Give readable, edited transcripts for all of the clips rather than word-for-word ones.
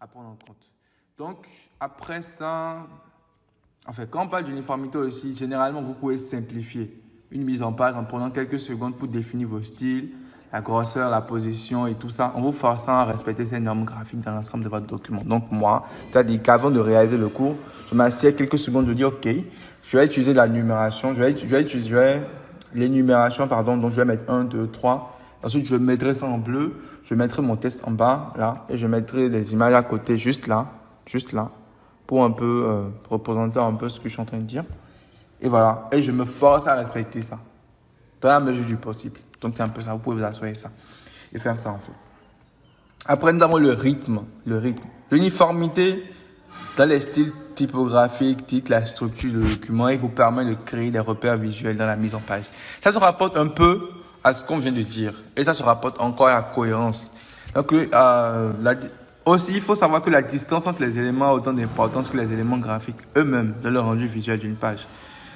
à prendre en compte. Donc, après ça, en fait, quand on parle d'uniformité aussi, généralement, vous pouvez simplifier une mise en page en prenant quelques secondes pour définir vos styles, la grosseur, la position et tout ça, en vous forçant à respecter ces normes graphiques dans l'ensemble de votre document. Donc moi, c'est-à-dire qu'avant de réaliser le cours, je m'assieds quelques secondes de dire, OK, je vais utiliser la numération, je vais utiliser l'énumération, pardon, donc je vais mettre 1, 2, 3. Ensuite, je mettrai ça en bleu, je mettrai mon texte en bas, là, et je mettrai des images à côté, juste là, pour un peu représenter un peu ce que je suis en train de dire. Et voilà, et je me force à respecter ça, dans la mesure du possible. Donc, c'est un peu ça. Vous pouvez vous asseoir ça et faire ça, en fait. Après, nous avons le rythme. L'uniformité dans les styles typographiques, tic, la structure du document, il vous permet de créer des repères visuels dans la mise en page. Ça se rapporte un peu à ce qu'on vient de dire. Et ça se rapporte encore à la cohérence. Donc, aussi, il faut savoir que la distance entre les éléments a autant d'importance que les éléments graphiques eux-mêmes dans le rendu visuel d'une page.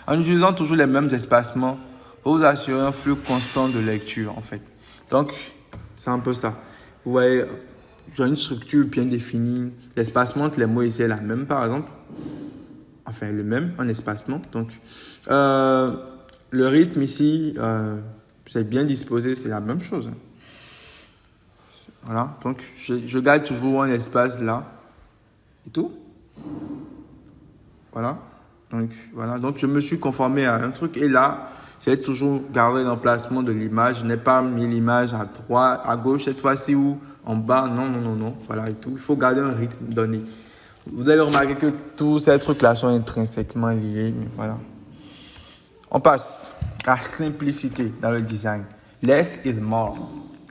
En utilisant toujours les mêmes espacements, vous assurez un flux constant de lecture, en fait. Donc, c'est un peu ça. Vous voyez, j'ai une structure bien définie. L'espacement entre les mots ici est la même, par exemple. Enfin, le même en espacement. Donc, le rythme ici, c'est bien disposé, c'est la même chose. Voilà. Donc, je garde toujours un espace là. Et tout. Voilà. Donc, voilà. Donc, je me suis conformé à un truc. Et là, j'ai toujours gardé l'emplacement de l'image. Je n'ai pas mis l'image à droite, à gauche cette fois-ci ou en bas. Non. Voilà et tout. Il faut garder un rythme donné. Vous allez remarquer que tous ces trucs-là sont intrinsèquement liés. Mais voilà. On passe à la simplicité dans le design. Less is more.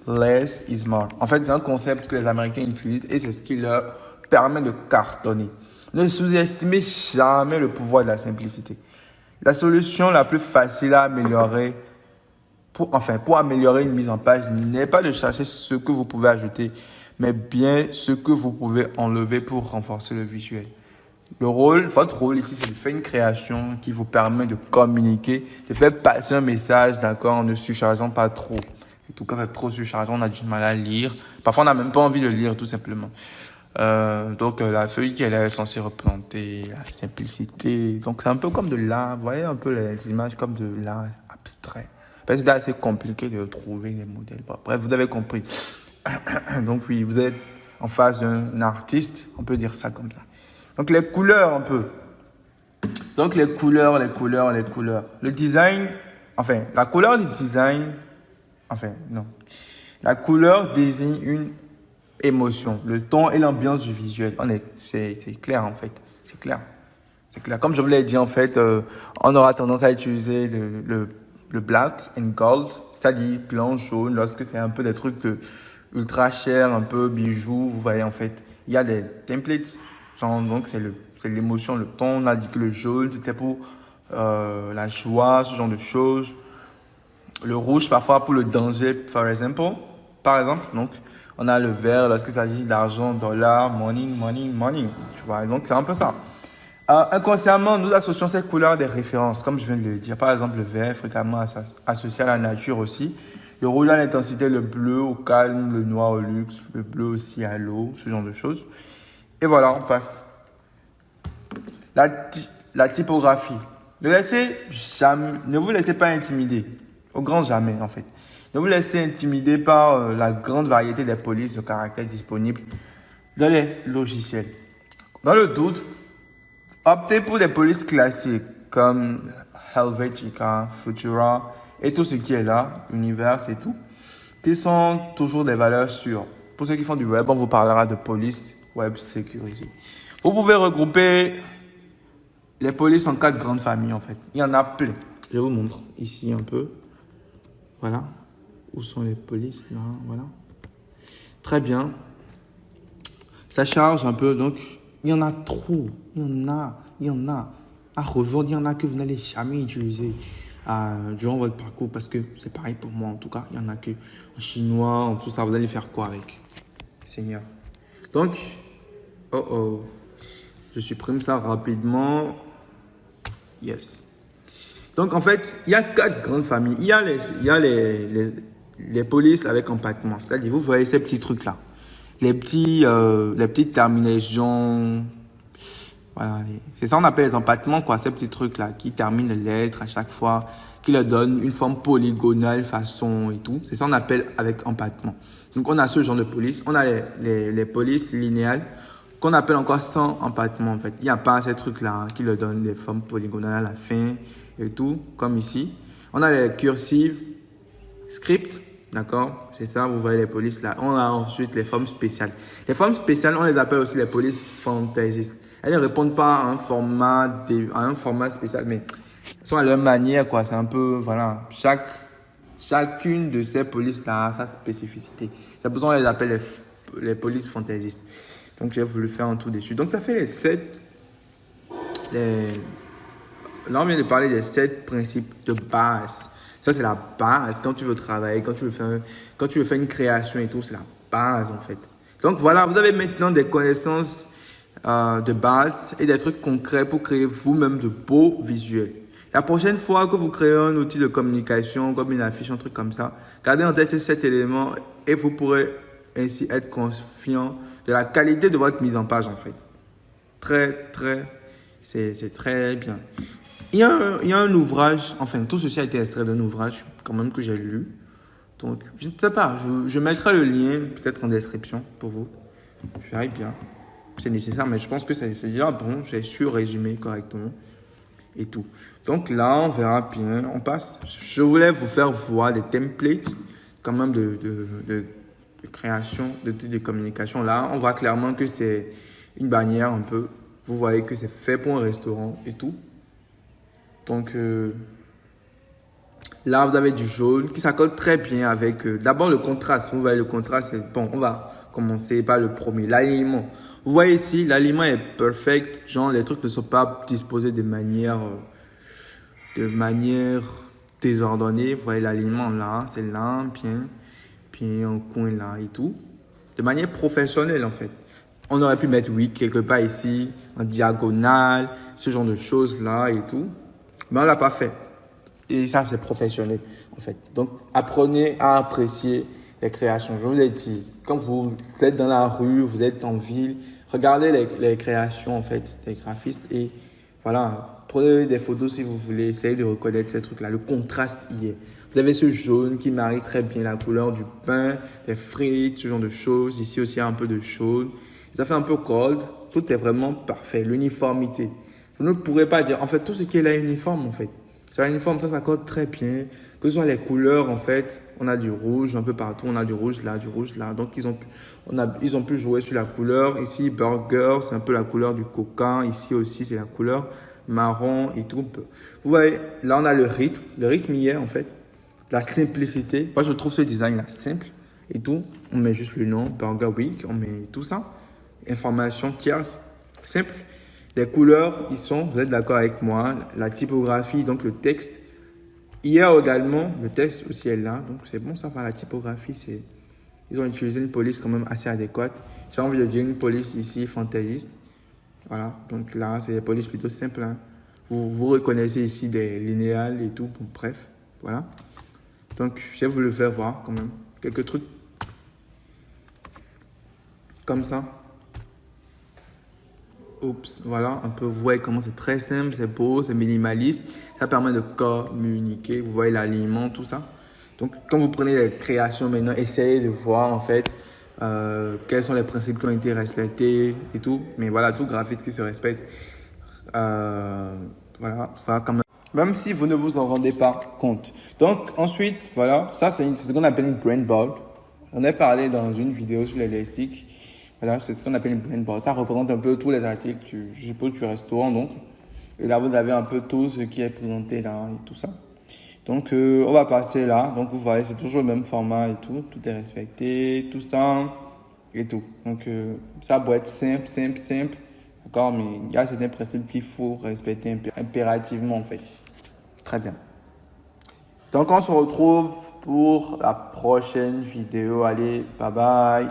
Less is more. En fait, c'est un concept que les Américains utilisent et c'est ce qui leur permet de cartonner. Ne sous-estimez jamais le pouvoir de la simplicité. La solution la plus facile à améliorer, pour améliorer une mise en page, n'est pas de chercher ce que vous pouvez ajouter, mais bien ce que vous pouvez enlever pour renforcer le visuel. Votre rôle ici, c'est de faire une création qui vous permet de communiquer, de faire passer un message, d'accord, en ne surchargeant pas trop. Et tout, quand c'est trop surchargé, on a du mal à lire. Parfois, on n'a même pas envie de lire, tout simplement. Donc, la feuille qui est censée représenter la simplicité. Donc, c'est un peu comme de l'art. Vous voyez un peu les images comme de l'art abstrait. Parce que c'est assez compliqué de trouver les modèles. Bon, bref, vous avez compris. Donc, oui, vous êtes en face d'un artiste. On peut dire ça comme ça. Donc, les couleurs, un peu. Donc, les couleurs. Le design, la couleur du design, la couleur désigne une émotion, le ton et l'ambiance du visuel. C'est clair, en fait. C'est clair. Comme je vous l'ai dit, en fait, on aura tendance à utiliser le black and gold, c'est-à-dire blanc, jaune, lorsque c'est un peu des trucs ultra chers, un peu bijoux. Vous voyez, en fait, il y a des templates. Donc, c'est l'émotion, le ton. On a dit que le jaune, c'était pour la joie, ce genre de choses. Le rouge, parfois, pour le danger, par exemple. Donc, on a le vert lorsqu'il s'agit d'argent, dollar, money. Tu vois, donc c'est un peu ça. Inconsciemment, nous associons ces couleurs à des références, comme je viens de le dire. Par exemple, le vert est fréquemment associé à la nature aussi. Le rouge à l'intensité, le bleu au calme, le noir au luxe, le bleu aussi à l'eau, ce genre de choses. Et voilà, on passe. La typographie. Ne vous laissez pas intimider. Au grand jamais, en fait. Ne vous laissez intimider par la grande variété des polices de caractères disponibles dans les logiciels. Dans le doute, optez pour des polices classiques comme Helvetica, Futura et tout ce qui est là, Univers et tout, qui sont toujours des valeurs sûres. Pour ceux qui font du web, on vous parlera de police web sécurisée. Vous pouvez regrouper les polices en 4 grandes familles, en fait. Il y en a plein. Je vous montre ici un peu. Voilà. Où sont les polices là? Voilà. Très bien. Ça charge un peu. Donc, il y en a trop. Il y en a. À revendre, il y en a que vous n'allez jamais utiliser durant votre parcours. Parce que c'est pareil pour moi. En tout cas, il y en a que en chinois, en tout ça. Vous allez faire quoi avec? Seigneur. Donc, je supprime ça rapidement. Yes. Donc, en fait, il y a 4 grandes familles. Il y a les polices avec empattement. C'est-à-dire, vous voyez ces petits trucs-là. les petites terminaisons. Voilà, c'est ça on appelle les empattements, quoi, ces petits trucs-là qui terminent les lettres à chaque fois, qui leur donnent une forme polygonale, façon et tout. C'est ça on appelle avec empattement. Donc, on a ce genre de police. On a les polices linéales qu'on appelle encore sans empattement, en fait. Il n'y a pas ces trucs-là qui leur donnent des formes polygonales à la fin et tout, comme ici. On a les cursives, script, d'accord? C'est ça, vous voyez les polices là. On a ensuite les formes spéciales. Les formes spéciales, on les appelle aussi les polices fantaisistes. Elles ne répondent pas à un format spécial, mais elles sont à leur manière, quoi. C'est un peu, voilà, chacune de ces polices-là a sa spécificité. C'est pour ça qu'on les appelle les polices fantaisistes. Donc, j'ai voulu faire un tour dessus. Donc, tu as fait les 7. Là, on vient de parler des 7 principes de base. Ça, c'est la base. Quand tu veux travailler, quand tu veux faire une création et tout, c'est la base, en fait. Donc, voilà, vous avez maintenant des connaissances de base et des trucs concrets pour créer vous-même de beaux visuels. La prochaine fois que vous créez un outil de communication, comme une affiche, un truc comme ça, gardez en tête ces 7 éléments et vous pourrez ainsi être confiant de la qualité de votre mise en page, en fait. C'est très bien. Il y a un ouvrage, enfin, tout ceci a été extrait d'un ouvrage, quand même, que j'ai lu. Donc, je ne sais pas, je mettrai le lien, peut-être en description, pour vous. Je verrai bien. C'est nécessaire, mais je pense que c'est déjà bon. J'ai su résumer correctement et tout. Donc là, on verra bien. On passe. Je voulais vous faire voir des templates quand même de création, de communication. Là, on voit clairement que c'est une bannière un peu. Vous voyez que c'est fait pour un restaurant et tout. Donc là, vous avez du jaune qui s'accorde très bien avec d'abord le contraste. Vous voyez le contraste, c'est bon. On va commencer par le premier, l'alignement. Vous voyez ici, l'alignement est perfect. Genre, les trucs ne sont pas disposés de manière désordonnée. Vous voyez l'alignement là, c'est là, bien. Puis un coin là et tout. De manière professionnelle, en fait. On aurait pu mettre, oui, quelque part ici, en diagonale, ce genre de choses là et tout. Mais on ne l'a pas fait. Et ça, c'est professionnel, en fait. Donc, apprenez à apprécier les créations. Je vous ai dit, quand vous êtes dans la rue, vous êtes en ville, regardez les créations, en fait, des graphistes. Et voilà, prenez des photos si vous voulez. Essayez de reconnaître ces trucs-là. Le contraste y est. Vous avez ce jaune qui marie très bien la couleur du pain, des frites, ce genre de choses. Ici aussi, il y a un peu de jaune. Ça fait un peu cold. Tout est vraiment parfait. L'uniformité. Vous ne pourrez pas dire, en fait, tout ce qui est là uniforme, en fait. Sur l'uniforme, ça s'accorde très bien. Que ce soit les couleurs, en fait, on a du rouge un peu partout. On a du rouge là, du rouge là. Donc, ils ont pu jouer sur la couleur. Ici, burger, c'est un peu la couleur du coca. Ici aussi, c'est la couleur marron et tout. Vous voyez, là, on a le rythme. Le rythme y est, en fait. La simplicité. Moi, je trouve ce design-là simple et tout. On met juste le nom, Burger Week. On met tout ça. Information tierce, simple. Les couleurs, vous êtes d'accord avec moi, la typographie, donc le texte. Il y a également, le texte aussi est là, donc c'est bon ça, la typographie, ils ont utilisé une police quand même assez adéquate. J'ai envie de dire une police ici, fantaisiste. Voilà, donc là, c'est des polices plutôt simples. Hein. Vous reconnaissez ici des linéales et tout, bon, bref, voilà. Donc, j'ai voulu le faire voir quand même, quelques trucs comme ça. Oups, voilà, un peu, vous voyez comment c'est très simple, c'est beau, c'est minimaliste. Ça permet de communiquer, vous voyez l'alignement, tout ça. Donc, quand vous prenez les créations maintenant, essayez de voir en fait quels sont les principes qui ont été respectés et tout. Mais voilà, tout graphiste qui se respecte, voilà, ça quand même. Même si vous ne vous en rendez pas compte. Donc, ensuite, voilà, ça c'est ce qu'on appelle une brain board. On a parlé dans une vidéo sur les lexiques. Voilà, c'est ce qu'on appelle une brain board. Ça représente un peu tous les articles, je suppose, du restaurant. Donc. Et là, vous avez un peu tout ce qui est présenté là et tout ça. Donc, on va passer là. Donc, vous voyez, c'est toujours le même format et tout. Tout est respecté, tout ça et tout. Donc, ça doit être simple. D'accord, mais il y a certains principes qu'il faut respecter impérativement, en fait. Très bien. Donc, on se retrouve pour la prochaine vidéo. Allez, bye bye.